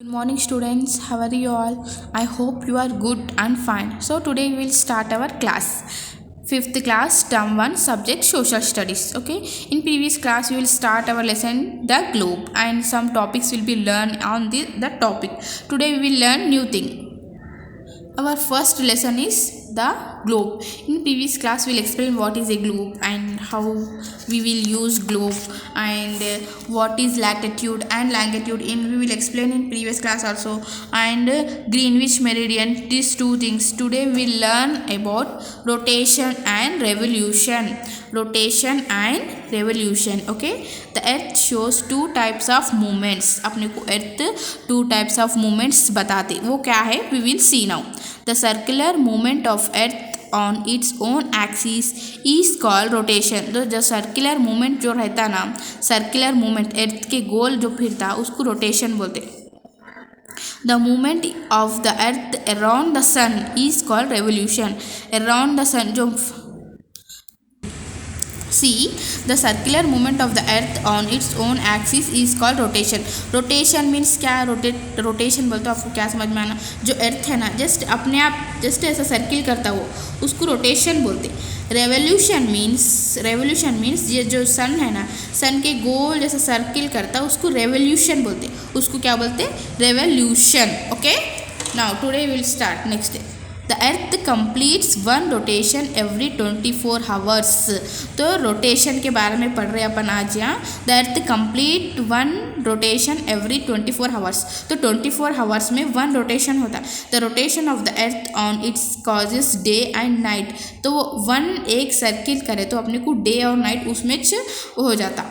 Good morning students, how are you all? I hope you are good and fine. So today we will start our class. 5th class term 1 subject social studies. Okay, in previous class we will start our lesson the globe and some topics will be learned on the topic. Today we will learn new thing. Our first lesson is the globe. In previous class we will explain what is a globe and how we will use globe and what is latitude and longitude we will explain in previous class also, and Greenwich meridian, these two things. Today we will learn about rotation and revolution. Okay, the earth shows two types of movements. अपने को earth two types of movements बताते, वो क्या है we will see now. The circular movement of earth on its own axis is called rotation. तो जो circular movement जो रहता ना, सर्कुलर मूवमेंट अर्थ के गोल जो फिरता उसको रोटेशन बोलते. The movement of the earth around the sun is called revolution. Around the sun जो See, the circular movement of the earth on its own axis is called rotation. Rotation means क्या, rotation बोलते हो आपको क्या समझ में आना, जो earth है ना जस्ट अपने आप जस्ट ऐसा सर्किल करता वो उसको rotation बोलते. रेवोल्यूशन मीन्स ये जो सन है ना, सन के गोल जैसा सर्किल करता उसको रेवोल्यूशन बोलते. उसको क्या बोलते? Revolution. Okay, now today will start. Next, The earth completes one rotation every 24 hours. तो रोटेशन के बारे में पढ़ रहे अपन आज यहाँ. The earth complete one rotation every 24 hours. तो 24 hours में one rotation होता. The rotation of the earth on its causes day and night. तो वो वन एक सर्किल करे तो अपने को डे और नाइट उसमें हो जाता.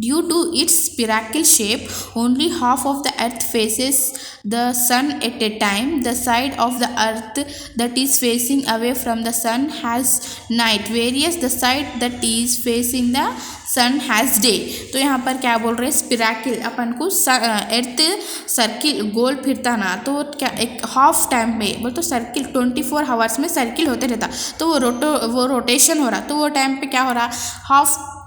Due to its spiral shape, only half of the earth faces the sun at a time. The side of the earth that is facing away from the sun has night, whereas the side that is facing the sun has day. तो यहाँ पर क्या बोल रहे हैं, स्पिराकिल. अपन को अर्थ circle गोल फिरता ना तो क्या एक हाफ टाइम में बोल तो सर्किल 24 आवर्स में सर्किल होते रहता. तो वो रोटेशन हो रहा. तो वो टाइम पे क्या हो रहा,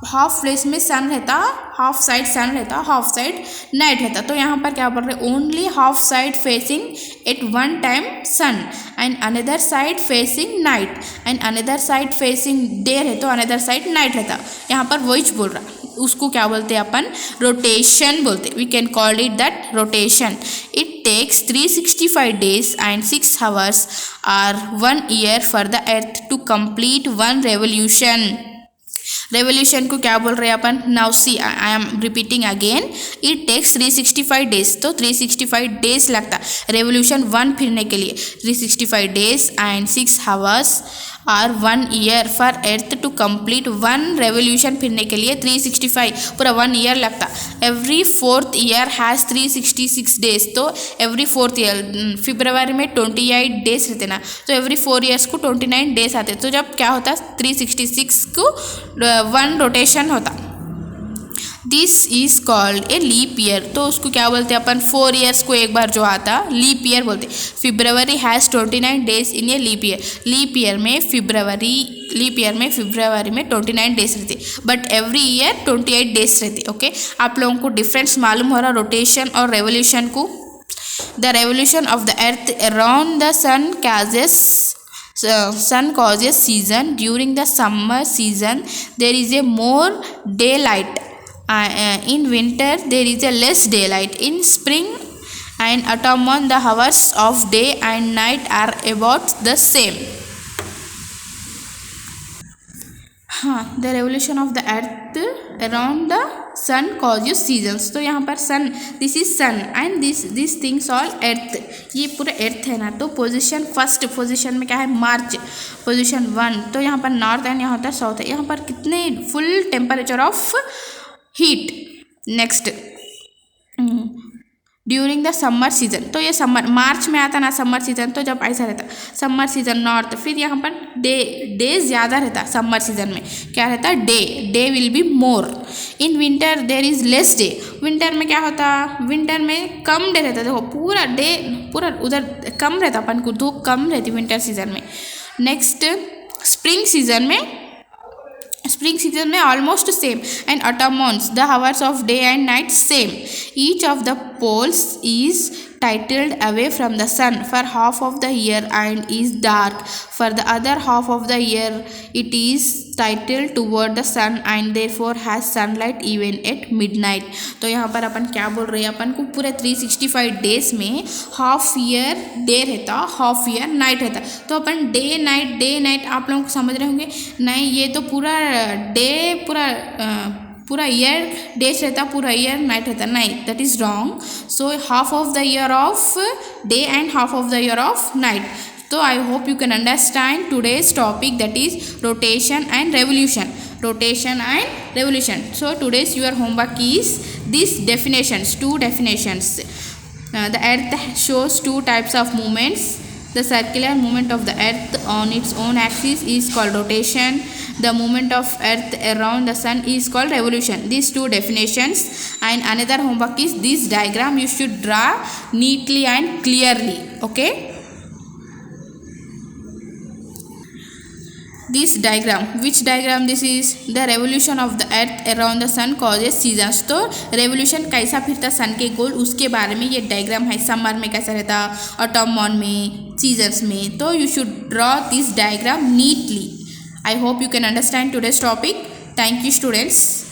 हाफ प्लेस में सन रहता, हाफ साइड सन रहता, हाफ साइड नाइट रहता. तो यहाँ पर क्या बोल रहे, only half side facing at one time sun and another side facing night and another side facing day है तो अनदर साइड नाइट रहता. यहाँ पर वही बोल रहा. उसको क्या बोलते हैं अपन, रोटेशन बोलते. We can call it that rotation. It takes 365 days and 6 hours or 1 year for the earth to complete one revolution. Revolution को क्या बोल रहे हैं अपन, now see I am repeating again. It takes 365 days. तो 365 days लगता revolution one फिरने के लिए. 365 days and 6 hours और 1 year for earth to complete one revolution फिरने के लिए 365 पूरा 1 year लगता. Every 4th year has 366 days. तो एवरी 4th year फरवरी में 28 days रहते ना, तो एवरी 4 years को 29 days आते. तो जब क्या होता 366 को वन रोटेशन होता. This is called a leap year. तो उसको क्या बोलते हैं अपन, 4 years को एक बार जो आता लीप ईयर बोलते. February has 29 days in a leap year. Leap year में फरवरी में 29 days रहते, बट एवरी ईयर 28 days रहते. ओके, आप लोगों को डिफरेंस मालूम हो रहा रोटेशन और रेवोल्यूशन को. The revolution of the earth around the sun causes season. During the summer season there is a more daylight. In winter there is a less daylight. In spring and autumn the hours of day and night are about the same. The revolution of the earth around the sun causes seasons. तो यहाँ पर sun, this is sun and this things all earth. ये पूरा अर्थ है ना. तो position first position में क्या है, मार्च पोजीशन 1. तो यहाँ पर नॉर्थ एंड यहाँ होता है साउथ है. यहाँ पर कितने full temperature of heat. Next, during the summer season. तो ये समर मार्च में आता ना समर सीजन, तो जब ऐसा रहता समर सीजन नॉर्थ. फिर यहाँ पर डे ज़्यादा रहता समर सीजन में. क्या रहता, day will be more. In winter there is less day. Winter में क्या होता, विंटर में कम डे रहता. देखो पूरा डे पूरा उधर कम रहता, अपन को धूप कम रहती विंटर सीजन में. नेक्स्ट, स्प्रिंग स्प्रिंग सीजन में almost same and autumn months the hours of day and night same. Each of the poles is titled away from the sun for half of the year and is dark. For the other half of the year it is titled toward the sun and therefore has sunlight even at midnight. तो यहाँ पर अपन क्या बोल रहे हैं, अपन को पूरे 365 days में हाफ ईयर डे रहता, हाफ ईयर नाइट रहता. तो अपन डे नाइट आप लोगों को समझ रहे होंगे, नहीं ये तो पूरा डे पूरा ईयर डेज रहता, पूरा ईयर नाइट रहता, नहीं, that is wrong. So half of the year of day and half of the year of night. So I hope you can understand today's topic, that is rotation and revolution. Rotation and revolution. So today's your homework is these definitions, two definitions. The earth shows two types of movements. The circular movement of the earth on its own axis is called rotation. The movement of earth around the sun is called revolution. These two definitions. And another homework is this diagram you should draw neatly and clearly. Okay. This diagram, which diagram this is? The revolution of the earth around the sun causes seasons. तो revolution कैसा फिरता सन के गोल, उसके बारे में ये diagram है. Summer में कैसा रहता, ऑटम मॉन में, सीजन्स में. तो you should draw this diagram neatly. I hope you can understand today's topic. Thank you students.